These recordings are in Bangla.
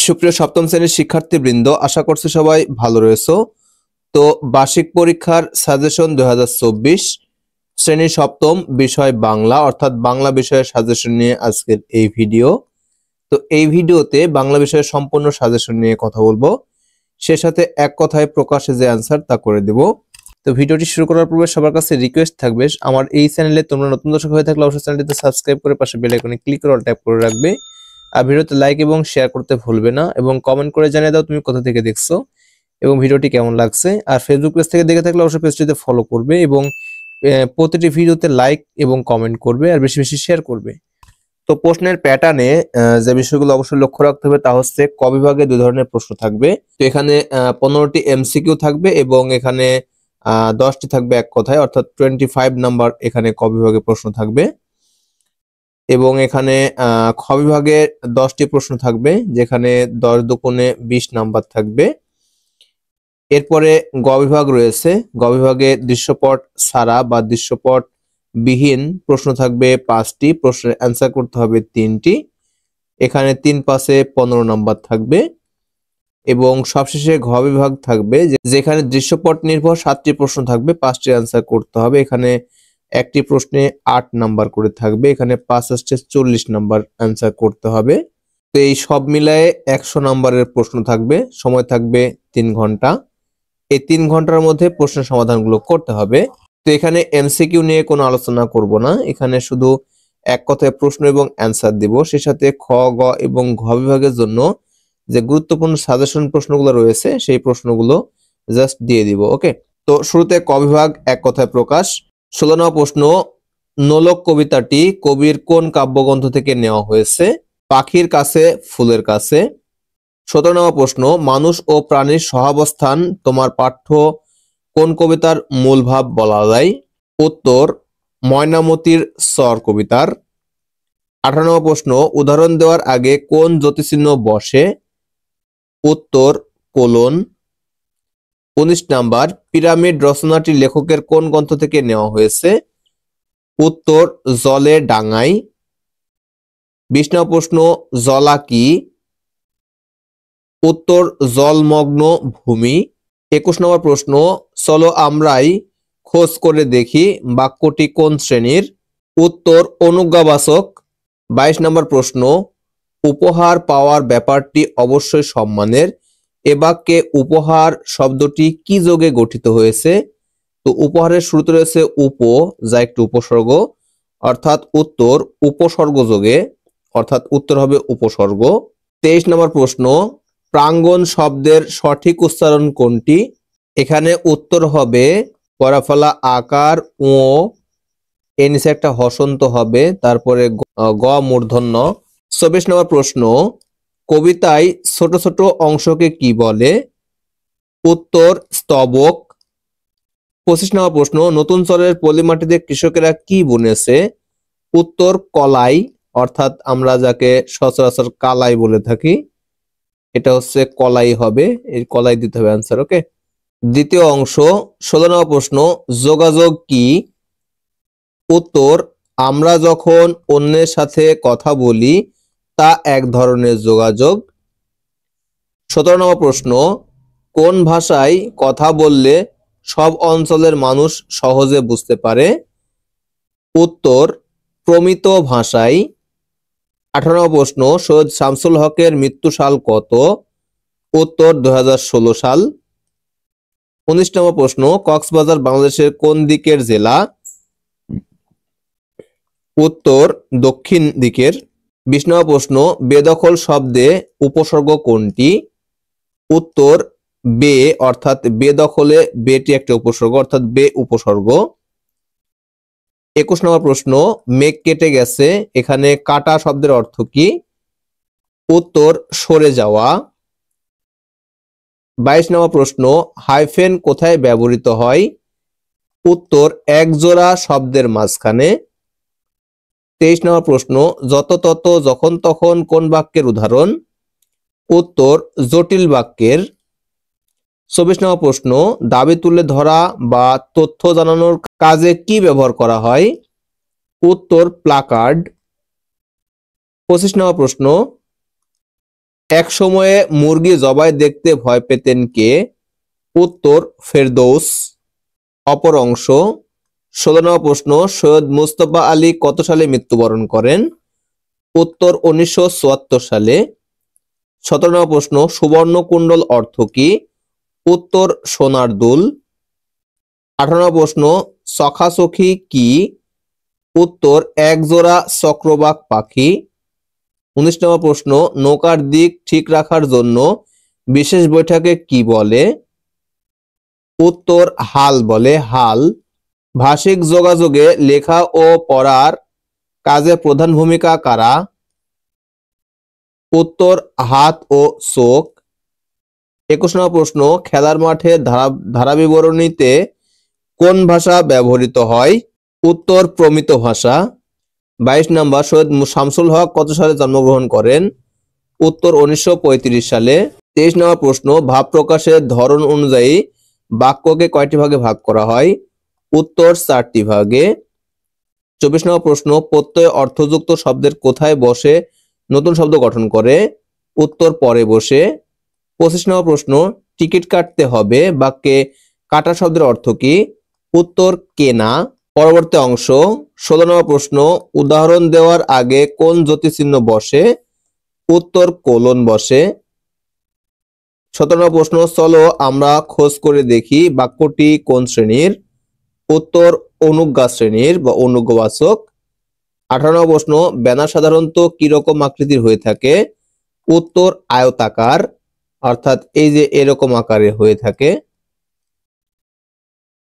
সুপ্রিয় সপ্তম শ্রেণীর শিক্ষার্থীবৃন্দ, আশা করছি সবাই ভালো রয়েছো। তো বার্ষিক পরীক্ষার সাজেশন 2024 শ্রেণী সপ্তম, বিষয় বাংলা, অর্থাৎ বাংলা বিষয়ের সাজেশন নিয়ে আজকের এই ভিডিও। তো এই ভিডিওতে বাংলা বিষয়ের সম্পূর্ণ সাজেশন নিয়ে কথা বলবো, সে সাথে এক কথায় প্রকাশে যে অ্যান্সার তা করে দেব। তো ভিডিওটি শুরু করার পূর্বে সবার কাছে রিকোয়েস্ট থাকবে, আমার এই চ্যানেলে তোমরা নতুন দর্শক হয়ে থাকলে অবশ্যই চ্যানেলটিতে সাবস্ক্রাইব করে পাশে বেল আইকনে ক্লিক করে অল ট্যাপ করে রাখবে। আর ভিডিওতে লাইক এবং শেয়ার করতে ভুলবে না, এবং কমেন্ট করে জানিয়ে দাও তুমি কোথা থেকে দেখছো এবং ভিডিওটি কেমন লাগছে। আর ফেসবুক পেজ থেকে দেখে থাকলে অবশ্যই পেজটিতে ফলো করবে এবং প্রতিটি ভিডিওতে লাইক এবং কমেন্ট করবে আর বেশি বেশি শেয়ার করবে। তো প্রশ্নের প্যাটার্নে যে বিষয়গুলো অবশ্যই লক্ষ্য রাখতে হবে তা হচ্ছে ক বিভাগে দুই ধরনের প্রশ্ন থাকবে। তো এখানে 15টি এমসিকিউ থাকবে এবং এখানে 10টি থাকবে এক কথায়, অর্থাৎ 25 নাম্বার এখানে ক বিভাগে প্রশ্ন থাকবে। এবং এখানে খ বিভাগে 10টি প্রশ্ন থাকবে, যেখানে 10 দুগুণে 20 নাম্বার থাকবে। এরপরে গ বিভাগ রয়েছে, গ বিভাগে দৃশ্যপট ছাড়া বা দৃশ্যপট বিহীন প্রশ্ন থাকবে 5টি, প্রশ্নের অ্যান্সার করতে হবে 3টি। এখানে 3 পাশে 15 নাম্বার থাকবে। এবং সবশেষে ঘ বিভাগ থাকবে, যেখানে দৃশ্যপট নির্ভর 7টি প্রশ্ন থাকবে, 5টি অ্যান্সার করতে হবে। এখানে একটি প্রশ্নে 8 নাম্বার করে থাকবে, এখানে 5 আসছে 40 নাম্বার অ্যান্সার করতে হবে। তো এই সব মিলায়ে 100 নাম্বারের প্রশ্ন থাকবে, সময় থাকবে 3 ঘন্টা। এই 3 ঘন্টার মধ্যে প্রশ্নের সমাধানগুলো করতে হবে। তো এখানে এমসিকিউ নিয়ে কোনো আলোচনা করব না, এখানে শুধু এক কথায় প্রশ্ন এবং অ্যান্সার দিব। সে সাথে খ, গ এবং ঘ বিভাগের জন্য যে গুরুত্বপূর্ণ সাজেশন প্রশ্নগুলো রয়েছে সেই প্রশ্নগুলো জাস্ট দিয়ে দিব। ওকে, তো শুরুতে ক বিভাগ এক কথায় প্রকাশ। 16 নম্বর প্রশ্ন, নোলক কবিতাটি কবির কোন কাব্যগ্রন্থ থেকে নেওয়া হয়েছে? পাখির কাছে, ফুলের কাছে। 17 নম্বর প্রশ্ন, মানুষ ও প্রাণীর সহাবস্থান তোমার পাঠ্য কোন কবিতার মূল ভাব বলা যায়? উত্তর, ময়নামতির স্বর কবিতার। 18 নম্বর প্রশ্ন, উদাহরণ দেওয়ার আগে কোন জ্যোতিচিহ্ন বসে? উত্তর, কোলন। 19 নাম্বার, পিরামিড রচনাটি লেখকের কোন গ্রন্থ থেকে নেওয়া হয়েছে? উত্তর, জলে ডাঙাই। 20 নম্বর প্রশ্ন, জলা কি? উত্তর, জলমগ্ন ভূমি। 21 নম্বর প্রশ্ন, চলো আমরাই খোঁজ করে দেখি বাক্যটি কোন শ্রেণীর? উত্তর, অনুজ্ঞাবাচক। 22 নম্বর প্রশ্ন, উপহার পাওয়ার ব্যাপারটি অবশ্যই সম্মানের, এ বাক্যে উপহার শব্দটি কি যোগে গঠিত হয়েছে? তো উপহারের শুরুতে রয়েছে উপ, যা একটি উপসর্গ, অর্থাৎ উত্তর উপসর্গ যোগে, অর্থাৎ উত্তর হবে উপসর্গ। 23 নম্বর প্রশ্ন, প্রাঙ্গণ শব্দের সঠিক উচ্চারণ কোনটি? এখানে উত্তর হবে পরাফলা আকার ও, এর নিচে একটা হসন্ত হবে, তারপরে গ মূর্ধন্য। 24 নম্বর প্রশ্ন, কবিতায় ছোট ছোট অংশকে কি বলে? উত্তর, স্তবক। 25 নম্বর প্রশ্ন, নতুন চরের পলিমাটিতে কৃষকেরা কি বুনেছে? উত্তর, কলাই, অর্থাৎ আমরা যাকে সচরাচর কালাই বলে থাকি, এটা হচ্ছে কলাই হবে, এই কলাই দিতে হবে অ্যান্সার। ওকে, দ্বিতীয় অংশ 16 নম্বর প্রশ্ন, যোগাযোগ কি? উত্তর, আমরা যখন অন্যের সাথে কথা বলি তা এক ধরনের যোগাযোগ। 17 নম্বর প্রশ্ন, কোন ভাষায় কথা বললে সব অঞ্চলের মানুষ সহজে বুঝতে পারে? উত্তর, প্রমিত ভাষায়। 18 নম্বর প্রশ্ন, সৈয়দ শামসুল হকের মৃত্যু সাল কত? উত্তর, 2016 সাল। 19 নম্বর প্রশ্ন, কক্সবাজার বাংলাদেশের কোন দিকের জেলা? উত্তর, দক্ষিণ দিকের। 20 নম্বর প্রশ্ন, বেদখল শব্দে উপসর্গ কোনটি? উত্তর, বে, অর্থাৎ বেদখলে বেটি একটা উপসর্গ, অর্থাৎ বে উপসর্গ। 21 নম্বর প্রশ্ন, মেঘ কেটে গেছে, এখানে কাটা শব্দের অর্থ কি? উত্তর, সরে যাওয়া। 22 নম্বর প্রশ্ন, হাইফেন কোথায় ব্যবহৃত হয়? উত্তর, একজোড়া শব্দের মাঝখানে। 23 নম্বর প্রশ্ন, যত তত যখন তখন কোন বাক্যের উদাহরণ? উত্তর, জটিল বাক্যের। 24 নম্বর প্রশ্ন, দাবি তুলে ধরা বা তথ্য জানানোর কাজে কি ব্যবহার করা হয়? উত্তর, প্লাকার্ড। 25 নম্বর প্রশ্ন, এক সময়ে মুরগি জবাই দেখতে ভয় পেতেন কে? উত্তর ফেরদৌস। অপর অংশ ১৬ নম্বর প্রশ্ন, সৈয়দ মুস্তফা আলী কত সালে মৃত্যুবরণ করেন? উত্তর ১৯৭৪ সালে। ১৭ নম্বর প্রশ্ন, সুবর্ণকুণ্ডল অর্থ কি? উত্তর সোনার দুল। ১৮ নম্বর প্রশ্ন, সখাসখি কি? উত্তর একজোড়া চক্রবাক পাখি। ১৯ নম্বর প্রশ্ন, নৌকার দিক ঠিক রাখার জন্য বিশেষ বৈঠকে কি বলে? উত্তর হাল বলে, হাল। ভাষিক যোগাযোগে লেখা ও পড়ার কাজে প্রধান ভূমিকা কারা? উত্তর হাত ও চোখ। ২১ নম্বর প্রশ্ন, খেলার মাঠে ধারাবিবরণীতে কোন ভাষা ব্যবহৃত হয়? উত্তর প্রমিত ভাষা। ২২ নম্বর, সৈয়দ শামসুল হক কত সালে জন্মগ্রহণ করেন? উত্তর ১৯৩৫ সালে। ২৩ নম্বর প্রশ্ন, ভাব প্রকাশের ধরন অনুযায়ী বাক্যকে কয়টি ভাগে ভাগ করা হয়? উত্তর ৪টি ভাগে। ২৪ নম্বর প্রশ্ন, প্রত্যয় অর্থযুক্ত শব্দের কোথায় বসে নতুন শব্দ গঠন করে? উত্তর পরে বসে। ২৫ নম্বর প্রশ্ন, টিকিট কাটতে হবে বাক্যে কাটা শব্দের অর্থ কি? উত্তর কেনা। পরবর্তী অংশ ১৬ নম্বর প্রশ্ন, উদাহরণ দেওয়ার আগে কোন জ্যোতিচিহ্ন বসে? উত্তর কোলন বসে। ১৭ নম্বর প্রশ্ন, চলো আমরা খোঁজ করে দেখি বাক্যটি কোন শ্রেণীর? উত্তর অনুজ্ঞা শ্রেণীর বা অনুজ্ঞবাচক। ১৮ নম্বর প্রশ্ন, ব্যানার সাধারণত কিরকম আকৃতির হয়ে থাকে? উত্তর আয়তাকার, অর্থাৎ এই যে এরকম আকারে হয়ে থাকে।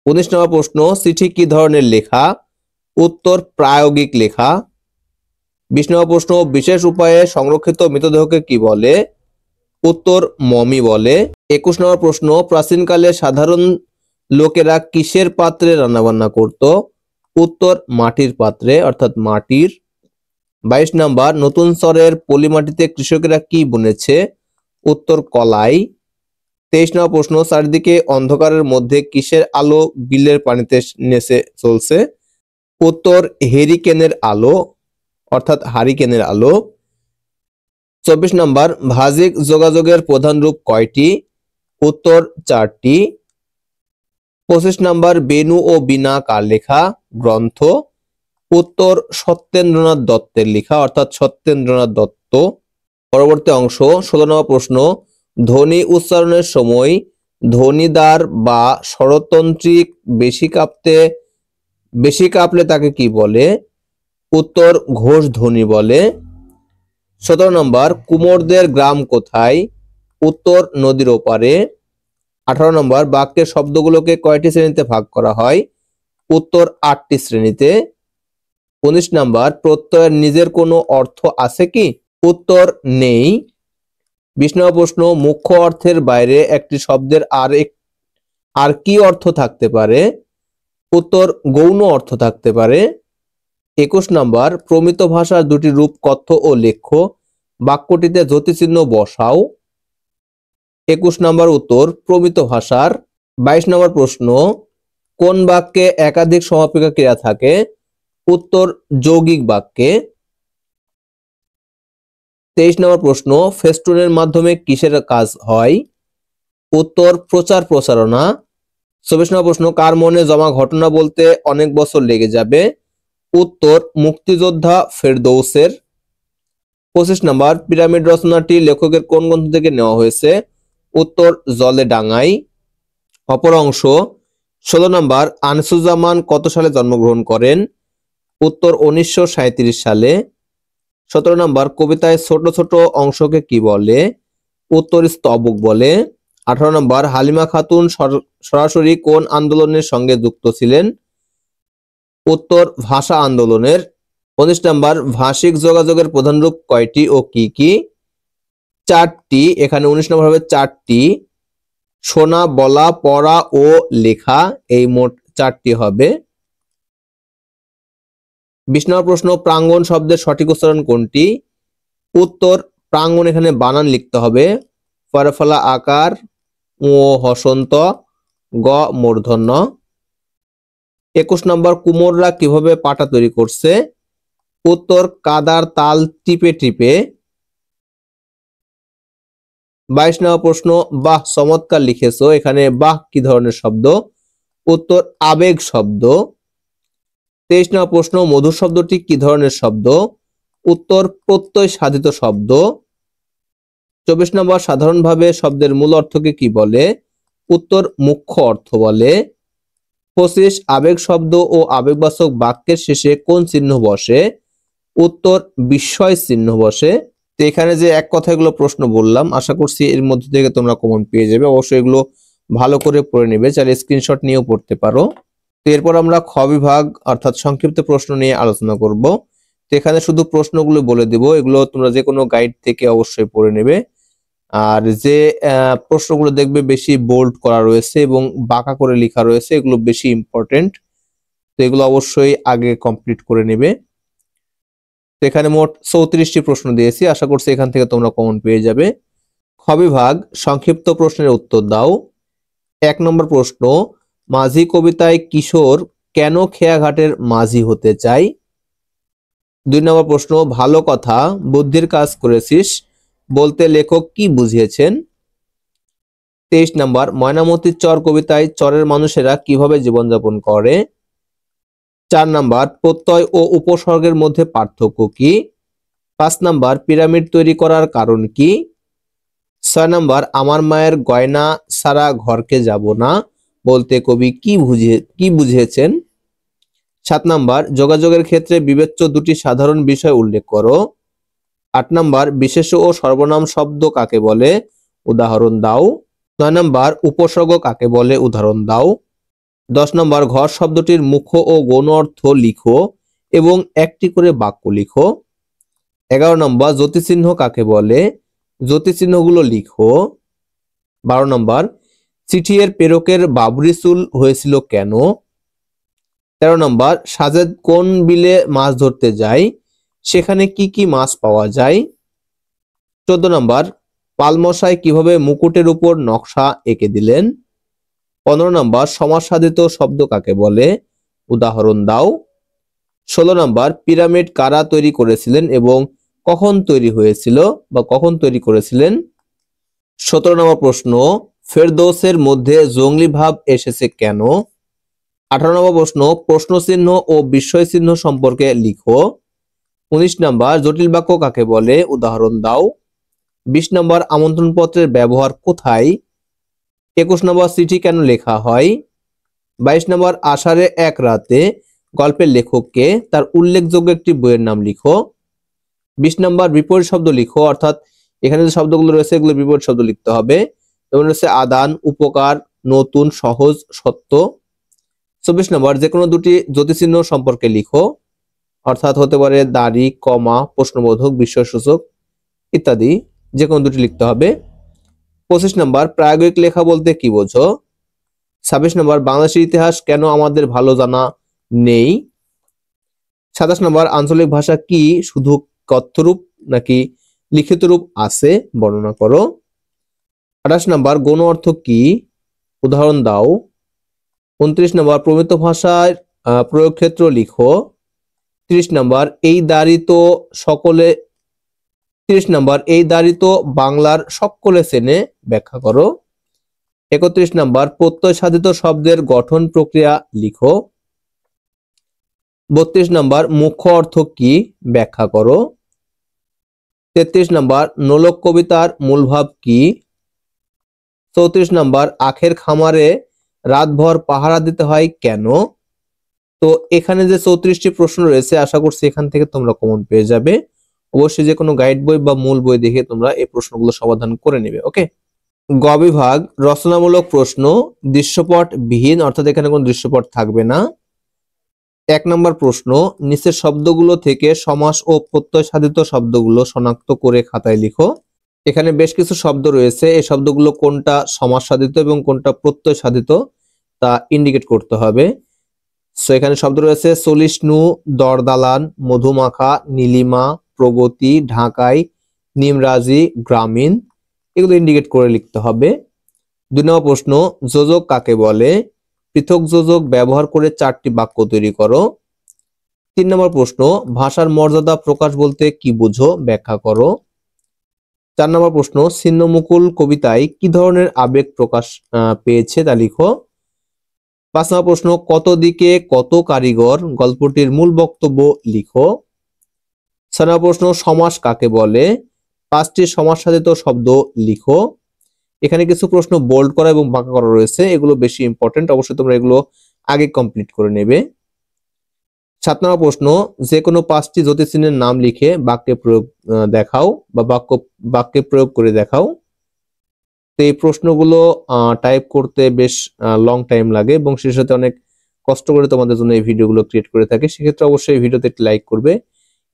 ১৯ নম্বর প্রশ্ন, চিঠি কি ধরনের লেখা? উত্তর প্রায়োগিক লেখা। ২০ নম্বর প্রশ্ন, বিশেষ উপায়ে সংরক্ষিত মৃতদেহকে কি বলে? উত্তর মমি বলে। ২১ নম্বর প্রশ্ন, প্রাচীনকালে সাধারণ লোকেরা কিসের পাত্রে রান্নাবান্না করত? উত্তর মাটির পাত্রে, অর্থাৎ মাটির। ২২ নম্বর, নতুন চরের পলিমাটিতে কৃষকেরা কি বুনেছে? উত্তর কলাই। ২৩ নম্বর প্রশ্ন, চারিদিকে অন্ধকারের মধ্যে কিসের আলো বিলের পানিতে নেচে চলছে? উত্তর হেরিকেনের আলো, অর্থাৎ হারিকেনের আলো। ২৪ নম্বর, ভাষিক যোগাযোগের প্রধান রূপ কয়টি? উত্তর ৪টি। ২৫ নম্বর, বেনু ও বিনা কার লেখা গ্রন্থ? উত্তর সত্যেন্দ্রনাথ দত্তের লেখা, অর্থাৎ সত্যেন্দ্রনাথ দত্ত। পরবর্তী অংশ ১৬ নম্বর প্রশ্ন, ধ্বনি উচ্চারণের সময় ধ্বনিদ্বার বা স্বরতন্ত্রী বেশি কাঁপলে তাকে কি বলে? উত্তর ঘোষ ধ্বনি বলে। ১৭ নম্বর, কুমোরদের গ্রাম কোথায়? উত্তর নদীর ওপারে। ১৮ নম্বর, বাক্যের শব্দগুলোকে কয়টি শ্রেণীতে ভাগ করা হয়? উত্তর ৮টি শ্রেণীতে। ১৯ নম্বর, প্রত্যয়ের নিজের কোনো অর্থ আছে কি? উত্তর নেই। ২০ নম্বর প্রশ্ন, মুখ্য অর্থের বাইরে একটি শব্দের আর কি অর্থ থাকতে পারে? উত্তর গৌণ অর্থ থাকতে পারে। ২১ নম্বর, প্রমিত ভাষার দুটি রূপ কথ্য ও লেখ্য, বাক্যটিতে যতিচিহ্ন বসাও। ২১ নম্বর উত্তর প্রমিত ভাষার। ২২ নম্বর প্রশ্ন, কোন বাক্যে একাধিক সমাপিকা ক্রিয়া থাকে? উত্তর যৌগিক বাক্যে। ২৩ নম্বর প্রশ্ন, ফেস্টুনের মাধ্যমে কিসের কাজ হয়? উত্তর প্রচার প্রচারণা। ২৪ নম্বর প্রশ্ন, কার মনে জমা ঘটনা বলতে অনেক বছর লেগে যাবে? উত্তর মুক্তিযোদ্ধা ফেরদৌসের। ২৫ নম্বর, পিরামিড রচনাটি লেখকের কোন গ্রন্থ থেকে নেওয়া হয়েছে? উত্তর জলে ডাঙাই। অপর অংশ ১৬ নম্বর, আনিসুজ্জামান কত সালে জন্মগ্রহণ করেন? উত্তর ১৯৩৭ সালে। ১৭ নম্বর, কবিতায় ছোট ছোট অংশকে কি বলে? উত্তর স্তবক বলে। ১৮ নম্বর, হালিমা খাতুন সরাসরি কোন আন্দোলনের সঙ্গে যুক্ত ছিলেন? উত্তর ভাষা আন্দোলনের। ১৯ নম্বর, ভাষিক যোগাযোগের প্রধান রূপ কয়টি ও কি কি? ৪টি। এখানে ১৯ নম্বর হবে ৪টি। শোনা, বলা, পড়া ও লেখা, এই মোট ৪টি হবে। ২০ নম্বর প্রশ্ন, প্রাঙ্গণ শব্দের সঠিক উচ্চারণ কোনটি? উত্তর প্রাঙ্গণ, এখানে বানান লিখতে হবে। ফলা আকার, ও হসন্ত, গ মূর্ধন্য। ২১ নম্বর, কুমোররা কিভাবে পাটা তৈরি করছে? উত্তর কাদার তাল টিপে টিপে। 22 নম্বর প্রশ্ন, বাহ চমৎকার লিখেছো। এখানে বাহ কি ধরনের শব্দ? উত্তর আবেগ শব্দ। 23 নম্বর প্রশ্ন, মধুর শব্দটি কি ধরনের শব্দ? উত্তর প্রত্যয় সাধিত শব্দ। 24 নম্বর, সাধারণভাবে শব্দের মূল অর্থকে কি বলে? উত্তর মুখ্য অর্থ বলে। 25, আবেগ শব্দ ও আবেগবাচক বাক্যের শেষে কোন চিহ্ন বসে? উত্তর বিস্ময় চিহ্ন বসে। তো এখানে যে এক কথা এগুলো প্রশ্ন বললাম, আশা করছি এর মধ্যে থেকে তোমরা কমন পেয়ে যাবে। অবশ্যই এগুলো ভালো করে পড়ে নেবে, চাইলে স্ক্রিনশট নিয়েও পড়তে পারো। তো এরপর আমরা খ বিভাগ অর্থাৎ সংক্ষিপ্ত প্রশ্ন নিয়ে আলোচনা করব। তো এখানে শুধু প্রশ্নগুলো বলে দেব, এগুলো তোমরা যে কোনো গাইড থেকে অবশ্যই পড়ে নেবে। আর যে প্রশ্নগুলো দেখবে বেশি বোল্ড করা রয়েছে এবং বাঁকা করে লেখা রয়েছে, এগুলো বেশি ইম্পর্টেন্ট। তো এগুলো অবশ্যই আগে কমপ্লিট করে নেবে। তো এখানে মোট 34টি প্রশ্ন দিয়েছি, আশা করছি এখান থেকে তোমরা কমন পেয়ে যাবে। খ বিভাগ সংক্ষিপ্ত প্রশ্নের উত্তর দাও। 1 নম্বর প্রশ্ন, মাঝি কবিতায় কিশোর কেন খেয়াঘাটের মাঝি হতে চায়? 2 নম্বর প্রশ্ন, ভালো কথা বুদ্ধির কাজ করেছিস বলতে লেখক কি বুঝিয়েছেন? 23 নম্বর, ময়নামতির চর কবিতায় চরের মানুষেরা কিভাবে জীবনযাপন করে? 4 নম্বর, প্রত্যয় ও উপসর্গের মধ্যে পার্থক্য কি? 5 নম্বর, পিরামিড তৈরি করার কারণ কি? 6 নম্বর, আমার মায়ের গয়না ছাড়া ঘরকে যাব না বলতে কবি কি বুঝিয়েছেন? 7 নম্বর, যোগাযোগের ক্ষেত্রে বিবেচ্য দুটি সাধারণ বিষয় উল্লেখ করো। 8 নম্বর, বিশেষ্য ও সর্বনাম শব্দ কাকে বলে? উদাহরণ দাও। 9 নম্বর, উপসর্গ কাকে বলে? উদাহরণ দাও। 10 নম্বর, ঘর শব্দটির মুখ্য ও গৌণ অর্থ লিখো এবং একটি করে বাক্য লিখো। 11 নম্বর, জ্যোতিচিহ্ন কাকে বলে? জ্যোতিচিহ্নগুলো লিখো। 12 নম্বর, চিঠি এর প্রেরকের বাবরি চুল হয়েছিল কেন? 13 নম্বর, সাজেদ কোন বিলে মাছ ধরতে যায়, সেখানে কি কি মাছ পাওয়া যায়? 14 নম্বর, পালমশাই কিভাবে মুকুটের উপর নকশা এঁকে দিলেন? 15 নম্বর, সমাজসাধিত শব্দ কাকে বলে? উদাহরণ দাও। 16 নম্বর, পিরামিড কারা তৈরি করেছিলেন এবং কখন তৈরি হয়েছিল বা কখন তৈরি করেছিলেন? 17 নম্বর প্রশ্ন, ফেরদৌসের মধ্যে জঙ্গলি ভাব এসেছে কেন? 18 নম্বর প্রশ্ন, প্রশ্ন চিহ্ন ও বিস্ময় চিহ্ন সম্পর্কে লিখো। 19 নম্বর, জটিল বাক্য কাকে বলে? উদাহরণ দাও। 20 নম্বর, আমন্ত্রণ পত্রের ব্যবহার কোথায়? 21 নম্বর, চিঠি কেন লেখা হয়? 22 নম্বর, আষাঢ়ে এক রাতে গল্পের লেখককে, তার উল্লেখযোগ্য একটি বইয়ের নাম লিখো। 20 নম্বর, বিপরীত শব্দ লিখো, অর্থাৎ এখানে যে শব্দগুলো রয়েছে এগুলো বিপরীত শব্দ লিখতে হবে। যেমন রয়েছে আদান, উপকার, নতুন, সহজ, সত্য। 24 নম্বর, যে কোনো দুটি জ্যোতিচিহ্ন সম্পর্কে লিখো, অর্থাৎ হতে পারে দাড়ি, কমা, প্রশ্নবোধক, বিস্ময়সূচক ইত্যাদি, যে কোনো দুটি লিখতে হবে। 25 নম্বর, প্রায়োগিক লেখা বলতে কি বোঝো? 26 নম্বর, বাংলাদেশের ইতিহাস কেন আমাদের ভালো জানা নেই? 27 নম্বর, আঞ্চলিক ভাষা কি শুধু কথ্য রূপ নাকি লিখিত রূপ আছে, বর্ণনা করো। 28 নম্বর, গৌণ অর্থ কি? উদাহরণ দাও। 29 নম্বর, প্রমিত ভাষার প্রয়োগ ক্ষেত্র লিখো। 30 নম্বর, এই দাড়ি তো সকলে 30 নম্বর, এই দাড়ি তো বাংলার সকলে চেনে, ব্যাখ্যা করো। 31 নম্বর, প্রত্যয় সাধিত শব্দের গঠন প্রক্রিয়া লিখো। 32 নম্বর, মুখ্য অর্থ কি, ব্যাখ্যা করো। 33 নম্বর, নোলক কবিতার মূল ভাব কি? 34 নম্বর, আখের খামারে রাতভর পাহারা দিতে হয় কেন? তো এখানে যে 34টি প্রশ্ন রয়েছে, আশা করছি এখান থেকে তোমরা কমন পেয়ে যাবে। অবশ্যই যে কোনো গাইড বই বা মূল বই দেখে তোমরা এই প্রশ্নগুলো সমাধান করে নেবে। ওকে। গ বিভাগ রচনামূলক প্রশ্ন, দৃশ্যপট বিহীন, অর্থাৎ এখানে কোনো দৃশ্যপট থাকবে না। 1 নম্বর প্রশ্ন, নিচের শব্দগুলো থেকে সমাস ও প্রত্যয় সাধিত শব্দগুলো শনাক্ত করে খাতায় লিখো। এখানে বেশ কিছু শব্দ রয়েছে, এই শব্দগুলো কোনটা সমাস সাধিত এবং কোনটা প্রত্যয় সাধিত তা ইন্ডিকেট করতে হবে। সো এখানে শব্দ রয়েছে চলিষ্ণু, দরদালান, মধুমাখা, নীলিমা, প্রগতি, ঢাকাই, নিমরাজি, গ্রামীণ, এগুলো ইন্ডিকেট করে লিখতে হবে। 2 নম্বর প্রশ্ন, যোজক কাকে বলে? পৃথক যোজক ব্যবহার করে 4টি বাক্য তৈরি করো। 3 নম্বর প্রশ্ন, ভাষার মর্যাদা প্রকাশ বলতে কি বুঝো, ব্যাখ্যা করো। 4 নম্বর প্রশ্ন, ছিন্নমুকুল কবিতায় কি ধরনের আবেগ প্রকাশ পেয়েছে তা লিখো। 5 নম্বর প্রশ্ন, কত দিকে কত কারিগর গল্পটির মূল বক্তব্য লিখো। 6 নম্বর প্রশ্ন, সমাস কাকে বলে? 5টি সমাস সাধিত শব্দ লিখো। এখানে কিছু প্রশ্ন বোল্ড করা এবং বাঁকা করা রয়েছে, এগুলো বেশি ইম্পর্টেন্ট, অবশ্যই তোমরা এগুলো আগে কমপ্লিট করে নেবে। 7 নম্বর প্রশ্ন, যে কোনো 5টি জ্যোতিচিহ্নের নাম লিখে বাক্যে প্রয়োগ দেখাও বা বাক্যে প্রয়োগ করে দেখাও। তো এই প্রশ্নগুলো টাইপ করতে বেশ লং টাইম লাগে এবং সেই সাথে অনেক কষ্ট করে তোমাদের জন্য এই ভিডিওগুলো ক্রিয়েট করে থাকি। সেক্ষেত্রে অবশ্যই এই ভিডিওতে একটি লাইক করবে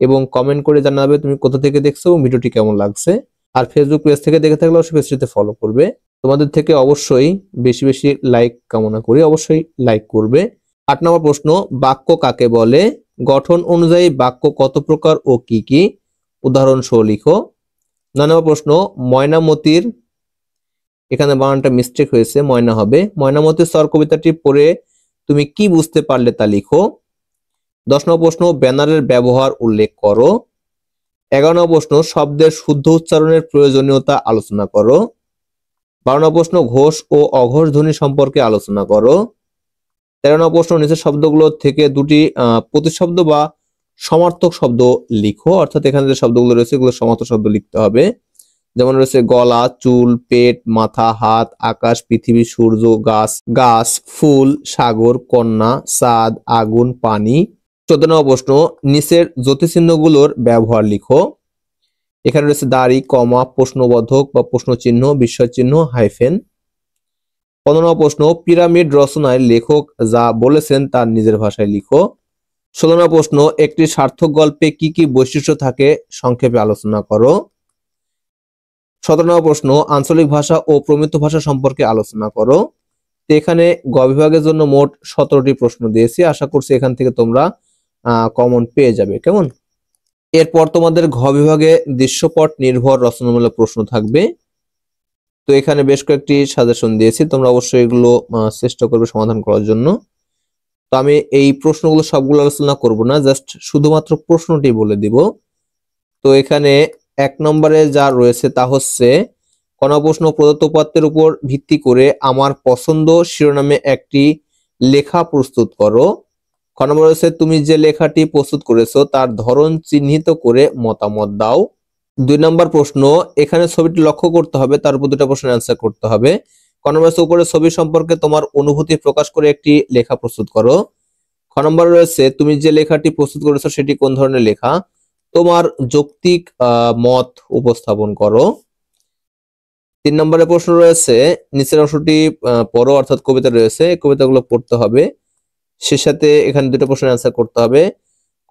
এবং কমেন্ট করে জানাবে তুমি কোথা থেকে দেখছো এবং ভিডিওটি কেমন লাগছে। আর ফেসবুক পেজ থেকে দেখে থাকলে অবশ্যই পেজটিতে ফলো করবে। তোমাদের থেকে অবশ্যই বেশি বেশি লাইক কামনা করি, অবশ্যই লাইক করবে। 8 নম্বর প্রশ্ন, বাক্য কাকে বলে? গঠন অনুযায়ী বাক্য কত প্রকার ও কি কি? উদাহরণ সহ লিখো। 9 নম্বর প্রশ্ন, ময়নামতির, এখানে বানানটা মিস্টেক হয়েছে, ময়না হবে। ময়নামতির স্বর কবিতাটি পড়ে তুমি কি বুঝতে পারলে তা লিখো। 10 নম্বর প্রশ্ন, ব্যানারের ব্যবহার উল্লেখ করো। 11 নম্বর প্রশ্ন, শব্দের শুদ্ধ উচ্চারণের প্রয়োজনীয়তা আলোচনা করো। 12 নম্বর প্রশ্ন, ঘোষ ও অঘোষ ধ্বনি সম্পর্কে আলোচনা করো। 13 নম্বর প্রশ্ন, নিচের শব্দগুলো থেকে দুটি প্রতিশব্দ বা সমার্থক শব্দ লিখো, অর্থাৎ এখানে যে শব্দগুলো রয়েছে এগুলো সমার্থক শব্দ লিখতে হবে। যেমন রয়েছে গলা, চুল, পেট, মাথা, হাত, আকাশ, পৃথিবী, সূর্য, গাছ, ফুল, সাগর, কন্যা, চাঁদ, আগুন, পানি। 14 নম্বর প্রশ্ন, নিচের জ্যোতিচিহ্নগুলোর ব্যবহার লিখো। এখানে রয়েছে দাড়ি, কমা, প্রশ্নবোধক বা প্রশ্ন চিহ্ন, বিস্ময় চিহ্ন, হাইফেন। 15 নম্বর প্রশ্ন, পিরামিড রচনায় লেখক যা বলেছেন তার নিজের ভাষায় লিখো। 16 নম্বর প্রশ্ন, একটি সার্থক গল্পে কি কি বৈশিষ্ট্য থাকে সংক্ষেপে আলোচনা করো। 17 নম্বর প্রশ্ন, আঞ্চলিক ভাষা ও প্রমিত ভাষা সম্পর্কে আলোচনা করো। তো এখানে গ বিভাগের জন্য মোট 17টি প্রশ্ন দিয়েছি, আশা করছি এখান থেকে তোমরা কমন পেয়ে যাবে। কেমন? এরপর তোমাদের ঘ বিভাগে দৃশ্যপট নির্ভর রচনামূলক প্রশ্ন থাকবে। তো এখানে বেশ কয়েকটি সাজেশন দিয়েছি, তোমরা অবশ্যই এগুলো চেষ্টা করবে সমাধান করার জন্য। তো আমি এই প্রশ্নগুলো সবগুলো আলোচনা করব না, জাস্ট শুধুমাত্র প্রশ্নটি বলে দিব। তো এখানে 1 নম্বরে যা রয়েছে তা হচ্ছে, কোন প্রশ্ন, প্রদত্ত উপাত্তের উপর ভিত্তি করে আমার পছন্দ শিরোনামে একটি লেখা প্রস্তুত করো। খ নম্বর রয়েছে, তুমি যে লেখাটি প্রস্তুত করেছো তার ধরন চিহ্নিত করে মতামত দাও। 2 নম্বর প্রশ্ন, এখানে ছবিটি লক্ষ্য করতে হবে, তার উপর দুটো প্রশ্নের অ্যান্সার করতে হবে। ক নম্বর রয়েছে, উপরে ছবি সম্পর্কে তোমার অনুভূতি প্রকাশ করে একটি লেখা প্রস্তুত করো। খ নম্বর রয়েছে, তুমি যে লেখাটি প্রস্তুত করেছো সেটি কোন ধরনের লেখা, তোমার যৌক্তিক মত উপস্থাপন করো। 3 নম্বরের প্রশ্ন রয়েছে, নিচের অংশটি পড়ো, অর্থাৎ কবিতা রয়েছে, কবিতাগুলো পড়তে হবে, সে সাথে এখানে দুটো প্রশ্নের অ্যান্সার করতে হবে।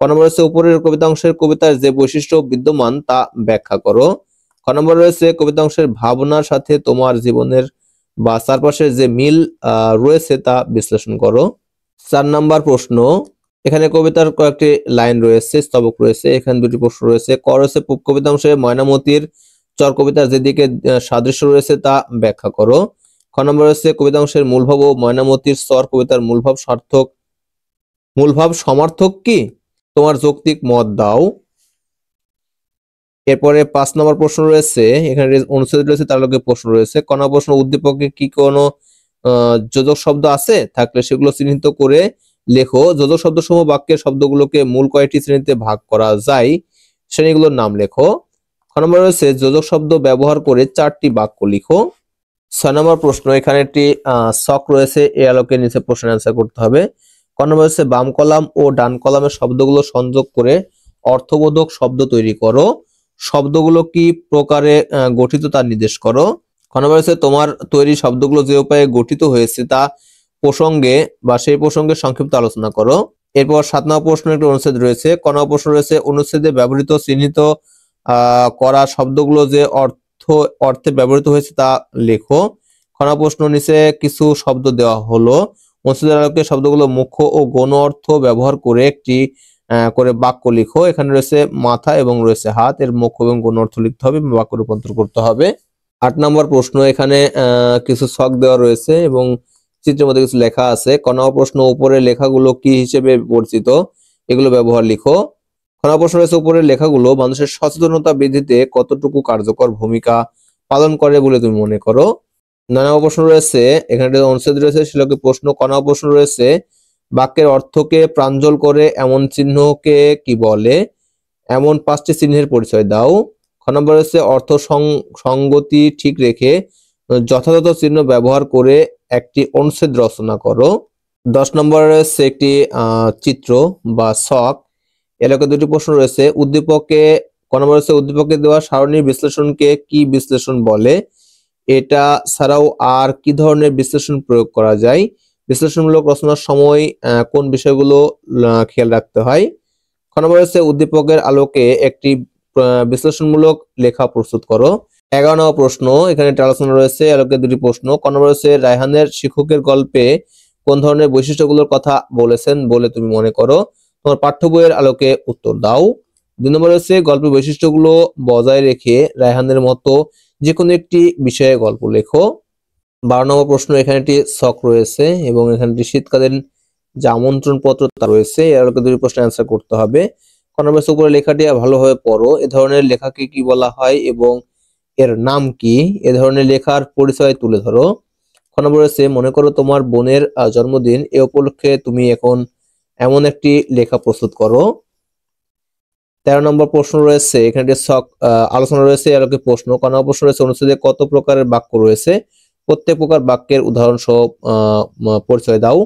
ক নম্বর রয়েছে, উপরের কবিতা অংশের কবিতার যে বৈশিষ্ট্য বিদ্যমান তা ব্যাখ্যা করো। খ নম্বর রয়েছে, কবিতা অংশের ভাবনার সাথে তোমার জীবনের বা চারপাশের যে মিল রয়েছে তা বিশ্লেষণ করো। 4 নম্বর প্রশ্ন, এখানে কবিতার কয়েকটি লাইন রয়েছে, স্তবক রয়েছে, এখানে দুটি প্রশ্ন রয়েছে। ক রয়েছে, কবিতা অংশে ময়নামতির চর কবিতার যেদিকে সাদৃশ্য রয়েছে তা ব্যাখ্যা করো। খ নম্বর রয়েছে, কবিতা অংশের মূলভাব ও ময়নামতির চর কবিতার মূলভাব সমার্থক কি, তোমার যৌক্তিক মত দাও। এরপরে 5 নম্বর প্রশ্ন রয়েছে, এখানে অনুচ্ছেদ রয়েছে, তার লগে প্রশ্ন রয়েছে। ক নম্বর প্রশ্ন, উদ্দীপকে কি কোনো যোজক শব্দ আছে, থাকলে সেগুলো চিহ্নিত করে লেখো। যোজক শব্দ সমূহ বাক্যের শব্দগুলোকে মূল কয়টি শ্রেণীতে ভাগ করা যায়, শ্রেণীগুলোর নাম লেখো। খ নম্বর রয়েছে, যোজক শব্দ ব্যবহার করে 4টি বাক্য লিখো। 6 নম্বর প্রশ্ন, এখানে একটি ছক রয়েছে, এই আলোকে নিচে প্রশ্নের অ্যান্সার করতে হবে। ক নম্বর হচ্ছে, বাম কলাম ও ডান কলামের শব্দগুলো সংযোগ করে অর্থবোধক শব্দ তৈরি করো। শব্দগুলো কি প্রকারে গঠিত তা নির্দেশ করো। খ নম্বর হচ্ছে, তোমার তৈরি শব্দগুলো যে উপায়ে গঠিত হয়েছে তা প্রসঙ্গে বা সেই প্রসঙ্গে সংক্ষিপ্ত আলোচনা করো। এরপর 7 নম্বর প্রশ্ন একটি অনুচ্ছেদ রয়েছে। ক নম্বর প্রশ্ন রয়েছে, অনুচ্ছেদে ব্যবহৃত চিহ্নিত করা শব্দগুলো যে অর্থে ব্যবহৃত হয়েছে তা লেখো। খ নম্বর প্রশ্ন, নিচে কিছু শব্দ দেওয়া হলো, অনুচ্ছেদের আলোকে শব্দগুলো মুখ্য ও গৌণ অর্থ ব্যবহার করে একটি করে বাক্য লিখো। এখানে রয়েছে মাথা এবং রয়েছে হাত, এর মুখ্য এবং গৌণ অর্থ লিখতে হবে, বাক্য রূপান্তর করতে হবে। 8 নম্বর প্রশ্ন, এখানে কিছু ছক দেওয়া রয়েছে এবং চিত্রের মধ্যে কিছু লেখা আছে। ক নম্বর প্রশ্ন, উপরের লেখাগুলো কি হিসেবে পরিচিত, এগুলো ব্যবহার লিখো। খ নম্বর প্রশ্ন রয়েছে উপরের লেখাগুলো মানুষের সচেতনতা বৃদ্ধিতে কতটুকু কার্যকর ভূমিকা পালন করে বলে তুমি মনে করো। 9 নম্বর প্রশ্ন রয়েছে এখানে একটা অনুচ্ছেদ রয়েছে সেটাকে প্রশ্ন। ক নম্বর প্রশ্ন রয়েছে বাক্যের অর্থকে প্রাঞ্জল করে এমন চিহ্নকে কি বলে, এমন 5টি চিহ্নের পরিচয় দাও। খ নম্বর রয়েছে অর্থ সঙ্গতি ঠিক রেখে যথাযথ চিহ্ন ব্যবহার করে একটি অনুচ্ছেদ রচনা করো। 10 নম্বরে রয়েছে একটি চিত্র বা ছক। এলাকা দুটি প্রশ্ন রয়েছে উদ্দীপকে। ক নম্বর রয়েছে উদ্দীপকে দেওয়া সারণীর বিশ্লেষণকে কি বিশ্লেষণ বলে, এটা ছাড়াও আর কি ধরনের বিশ্লেষণ প্রয়োগ করা যায়, বিশ্লেষণমূলক রচনার সময় কোন বিষয়গুলো খেয়াল রাখতে হয়। খ নম্বর রয়েছে উদ্দীপকের আলোকে একটি বিশ্লেষণমূলক লেখা প্রস্তুত করো। 11 নম্বর প্রশ্ন এখানে একটা আলোচনা রয়েছে আলোকে দুটি প্রশ্ন। ক নম্বর রয়েছে রায়হানের শিক্ষকের গল্পে কোন ধরনের বৈশিষ্ট্যগুলোর কথা বলেছেন বলে তুমি মনে করো, তোমার পাঠ্য বইয়ের আলোকে উত্তর দাও। 2 নম্বর রয়েছে গল্পের বৈশিষ্ট্যগুলো বজায় রেখে রায়হানের মতো যে কোনো একটি বিষয়ে গল্প লেখো। 12 নম্বর প্রশ্ন এখানে একটি ছক রয়েছে এবং এখানে একটি শীতকালীন যে আমন্ত্রণ পত্র তা রয়েছে, এর আলোকে দুটি প্রশ্নের অ্যান্সার করতে হবে। ক নম্বর উপরে লেখাটি ভালোভাবে পড়ো, এ ধরনের লেখাকে কি বলা হয় এবং এর নাম কি, এ ধরনের লেখার পরিচয় তুলে ধরো। খ নম্বর রয়েছে মনে করো তোমার বোনের জন্মদিন, এ উপলক্ষে তুমি এখন এমন একটি লেখা প্রস্তুত করো। 13 নম্বর প্রশ্ন রয়েছে এখানে আলোচনা রয়েছে আলোকে প্রশ্ন। ক নম্বর প্রশ্ন রয়েছে অনুচ্ছেদে কত প্রকারের বাক্য রয়েছে, প্রত্যেক প্রকার বাক্যের উদাহরণ সহ পরিচয় দাও।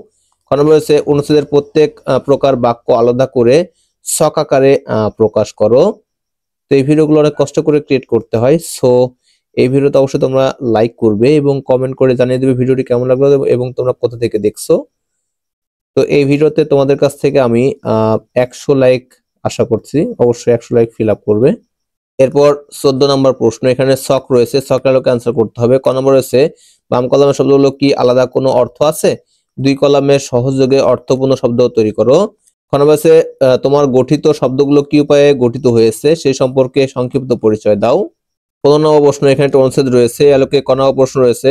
খ নম্বর রয়েছে অনুচ্ছেদের প্রত্যেক প্রকার বাক্য আলাদা করে ছক আকারে প্রকাশ করো। তো এই ভিডিওগুলো অনেক কষ্ট করে ক্রিয়েট করতে হয়, সো এই ভিডিওতে অবশ্যই তোমরা লাইক করবে এবং কমেন্ট করে জানিয়ে দেবে ভিডিওটি কেমন লাগলো এবং তোমরা কোথা থেকে দেখছো। তো এই ভিডিওতে তোমাদের কাছ থেকে আমি 100 লাইক আশা করছি, অবশ্যই 100 লাইক ফিল আপ করবে। এরপর 14 নম্বর প্রশ্ন এখানে ছক রয়েছে, ছকের আলোকে অ্যান্সার করতে হবে। ক নম্বর রয়েছে বাম কলামের শব্দগুলো কি আলাদা কোনো অর্থ আছে, দুই কলামের সহযোগে অর্থপূর্ণ শব্দ তৈরি করো। খ নম্বর রয়েছে তোমার গঠিত শব্দগুলো কি উপায়ে গঠিত হয়েছে সেই সম্পর্কে সংক্ষিপ্ত পরিচয় দাও। 15 নম্বর প্রশ্ন এখানে একটা অনুচ্ছেদ রয়েছে, আলোকে ক নম্বর প্রশ্ন রয়েছে।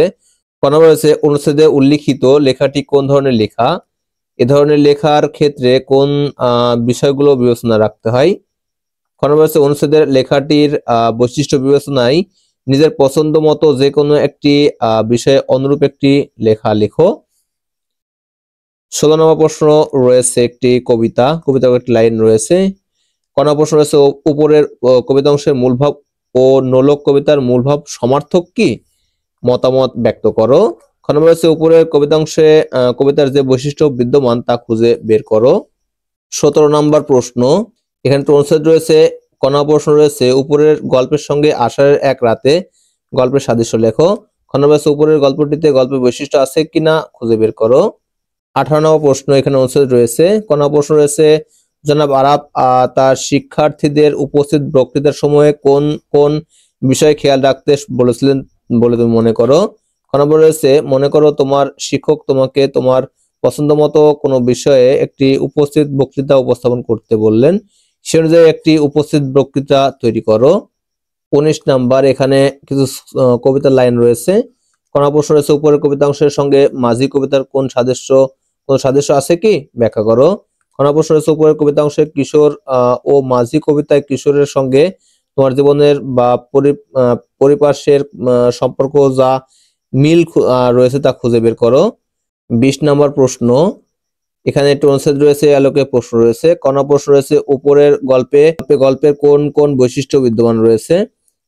ক নম্বর রয়েছে অনুচ্ছেদে উল্লিখিত লেখাটি কোন ধরনের লেখা, এ ধরনের লেখার ক্ষেত্রে কোন বিষয়গুলো বিবেচনা রাখতে হয়। খ নম্বর হচ্ছে অনুচ্ছেদের লেখাটির বৈশিষ্ট্য বিবেচনায় নিজের পছন্দ মতো যে কোনো একটি বিষয়ে অনুরূপ একটি লেখা লেখো। 16 নম্বর প্রশ্ন রয়েছে একটি কবিতার একটি লাইন রয়েছে। ক নম্বর প্রশ্ন রয়েছে উপরের কবিতা অংশের মূলভাব ও নোলক কবিতার মূলভাব সমার্থক কি, মতামত ব্যক্ত করো। খ নম্বর রয়েছে উপরের কবিতাংশে কবিতার যে বৈশিষ্ট্য বিদ্যমান তা খুঁজে বের করো। 17 নম্বর প্রশ্ন এখানে অনুচ্ছেদ রয়েছে। ক নম্বর প্রশ্ন রয়েছে উপরের গল্পের সঙ্গে আষাঢ়ের এক রাতে গল্পের সাদৃশ্য লেখো। খ নম্বর রয়েছে উপরের গল্পটিতে গল্পের বৈশিষ্ট্য আছে কিনা খুঁজে বের করো। 18 নম্বর প্রশ্ন এখানে অনুচ্ছেদ রয়েছে। ক নম্বর প্রশ্ন রয়েছে জনাব আরাফ তার শিক্ষার্থীদের উপস্থিত বক্তৃতার সময়ে কোন কোন বিষয়ে খেয়াল রাখতে বলেছিলেন বলে তুমি মনে করো। খ নম্বর রয়েছে মনে করো তোমার শিক্ষক তোমাকে তোমার পছন্দ মতো কোনো বিষয়ে একটি উপস্থিত বক্তৃতা উপস্থাপন করতে বললেন, সে অনুযায়ী একটি উপস্থিত বক্তৃতা তৈরি করো। 19 নাম্বার এখানে কিছু কবিতার লাইন রয়েছে। ক নম্বর প্রশ্ন রয়েছে উপরের কবিতাংশের সঙ্গে মাঝি কবিতার কোন সাদৃশ্য আছে কি ব্যাখ্যা করো। খ নম্বর প্রশ্ন রয়েছে উপরের কবিতাংশে কিশোর ও মাঝি কবিতায় কিশোরের সঙ্গে তোমার জীবনের বা পরিপার্শ্বের সম্পর্ক যা মিল রয়েছে তা খুঁজে বের করো। 20 নম্বর প্রশ্ন এখানে একটি অনুচ্ছেদ রয়েছে আলোকে প্রশ্ন রয়েছে। ক নম্বর প্রশ্ন রয়েছে উপরের গল্পের কোন কোন বৈশিষ্ট্য বিদ্যমান রয়েছে।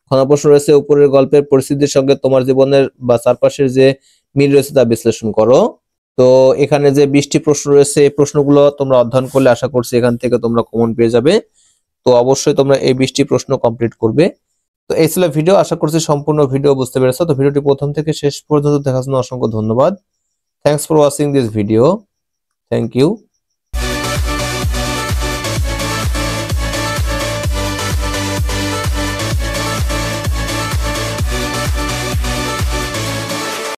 খ নম্বর প্রশ্ন রয়েছে উপরের গল্পের পরিস্থিতির সঙ্গে তোমার জীবনের বা চারপাশের যে মিল রয়েছে তা বিশ্লেষণ করো। তো এখানে যে 20টি প্রশ্ন রয়েছে এই প্রশ্নগুলো তোমরা অধ্যয়ন করলে আশা করছি এখান থেকে তোমরা কমন পেয়ে যাবে। তো অবশ্যই তোমরা এই 20টি প্রশ্ন কমপ্লিট করবে। তো এই ছিল ভিডিও, আশা করছি সম্পূর্ণ ভিডিও বুঝতে পেরেছো। তো ভিডিওটি প্রথম থেকে শেষ পর্যন্ত দেখার জন্য অসংখ্য ধন্যবাদ। Thanks for watching this video. Thank you.